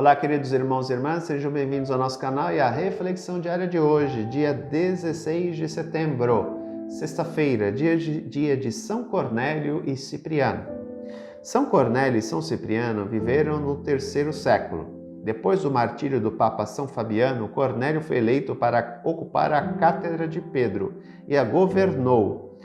Olá, queridos irmãos e irmãs, sejam bem-vindos ao nosso canal e à reflexão diária de hoje, dia 16 de setembro, sexta-feira, dia de São Cornélio e Cipriano. São Cornélio e São Cipriano viveram no terceiro século. Depois do martírio do Papa São Fabiano, Cornélio foi eleito para ocupar a cátedra de Pedro e governou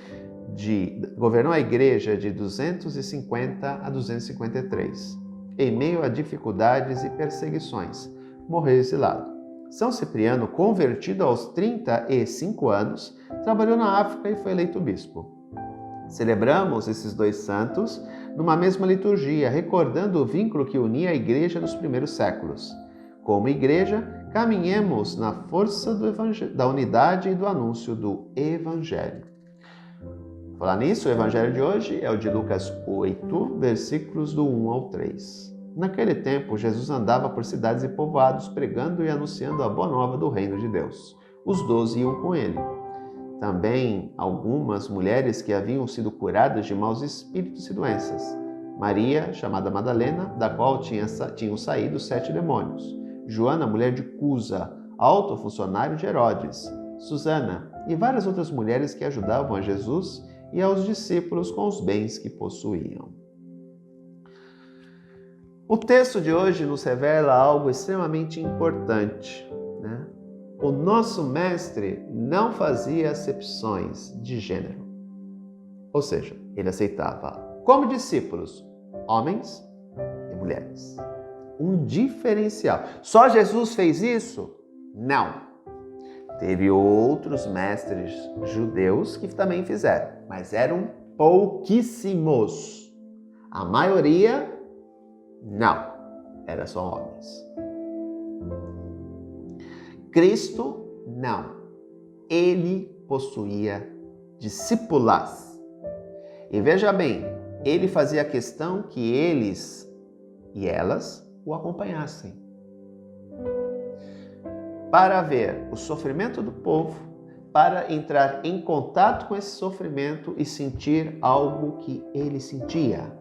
a igreja de 250 a 253. Em meio a dificuldades e perseguições, morreu exilado. São Cipriano, convertido aos 35 anos, trabalhou na África e foi eleito bispo. Celebramos esses dois santos numa mesma liturgia, recordando o vínculo que unia a igreja nos primeiros séculos. Como igreja, caminhemos na força da unidade e do anúncio do Evangelho. Falar nisso, o evangelho de hoje é o de Lucas 8, versículos do 1 ao 3. Naquele tempo, Jesus andava por cidades e povoados, pregando e anunciando a boa nova do reino de Deus. Os 12 iam com ele. Também algumas mulheres que haviam sido curadas de maus espíritos e doenças. Maria, chamada Madalena, da qual tinham saído 7 demônios. Joana, mulher de Cusa, alto funcionário de Herodes. Susana e várias outras mulheres que ajudavam a Jesus e aos discípulos com os bens que possuíam. O texto de hoje nos revela algo extremamente importante, né? O nosso mestre não fazia acepções de gênero. Ou seja, ele aceitava como discípulos homens e mulheres. Um diferencial. Só Jesus fez isso? Não. Teve outros mestres judeus que também fizeram, mas eram pouquíssimos. A maioria, não. Era só homens. Cristo, não. Ele possuía discípulas. E veja bem, ele fazia questão que eles e elas o acompanhassem, para ver o sofrimento do povo, para entrar em contato com esse sofrimento e sentir algo que ele sentia,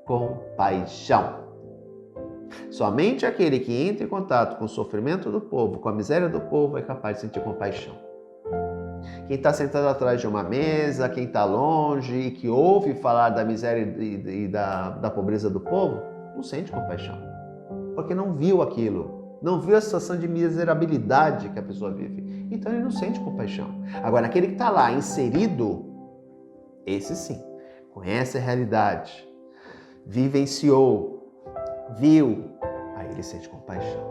compaixão. Somente aquele que entra em contato com o sofrimento do povo, com a miséria do povo, é capaz de sentir compaixão. Quem está sentado atrás de uma mesa, quem está longe e que ouve falar da miséria e da pobreza do povo, não sente compaixão, porque não viu aquilo. Não viu a situação de miserabilidade que a pessoa vive. Então ele não sente compaixão. Agora, aquele que está lá inserido, esse sim, conhece a realidade, vivenciou, viu, aí ele sente compaixão.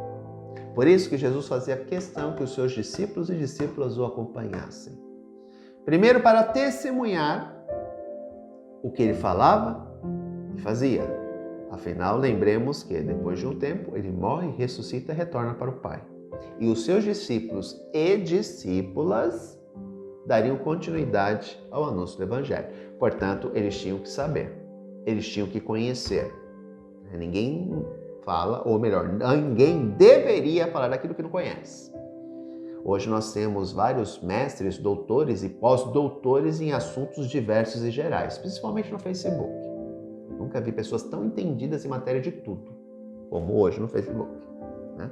Por isso que Jesus fazia questão que os seus discípulos e discípulas o acompanhassem. Primeiro, para testemunhar o que ele falava e fazia. Afinal, lembremos que depois de um tempo, ele morre, ressuscita e retorna para o Pai. E os seus discípulos e discípulas dariam continuidade ao anúncio do Evangelho. Portanto, eles tinham que saber, eles tinham que conhecer. Ninguém fala, ou melhor, ninguém deveria falar daquilo que não conhece. Hoje nós temos vários mestres, doutores e pós-doutores em assuntos diversos e gerais, principalmente no Facebook. Nunca vi pessoas tão entendidas em matéria de tudo, como hoje no Facebook, né?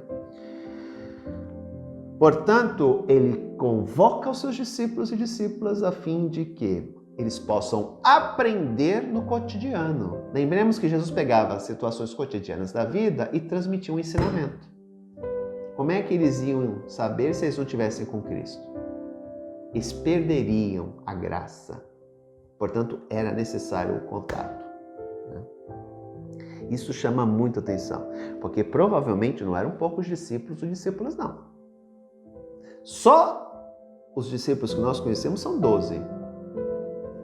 Portanto, ele convoca os seus discípulos e discípulas a fim de que eles possam aprender no cotidiano. Lembremos que Jesus pegava as situações cotidianas da vida e transmitia um ensinamento. Como é que eles iam saber se eles não estivessem com Cristo? Eles perderiam a graça. Portanto, era necessário o contato. Isso chama muita atenção, porque provavelmente não eram poucos discípulos ou discípulas, não. Só os discípulos que nós conhecemos são 12.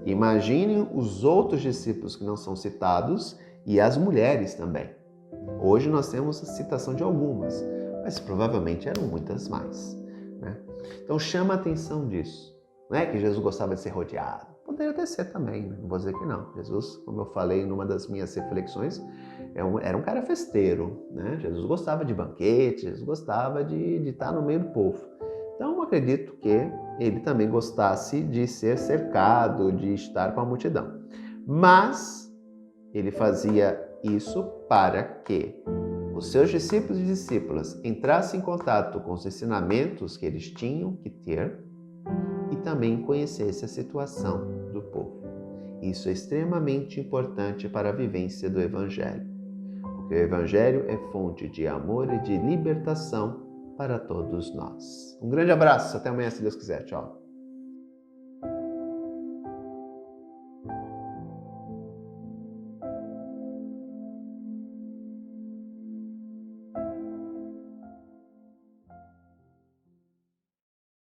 Imaginem os outros discípulos que não são citados e as mulheres também. Hoje nós temos a citação de algumas, mas provavelmente eram muitas mais, né? Então chama a atenção disso. Não é que Jesus gostava de ser rodeado. Poderia até ser também, não vou dizer que não. Jesus, como eu falei numa das minhas reflexões, era um cara festeiro, né? Jesus gostava de banquete, Jesus gostava de estar no meio do povo. Então, eu acredito que ele também gostasse de ser cercado, de estar com a multidão. Mas ele fazia isso para que os seus discípulos e discípulas entrassem em contato com os ensinamentos que eles tinham que ter e também conhecessem a situação do povo. Isso é extremamente importante para a vivência do Evangelho, porque o Evangelho é fonte de amor e de libertação para todos nós. Um grande abraço, até amanhã, se Deus quiser. Tchau.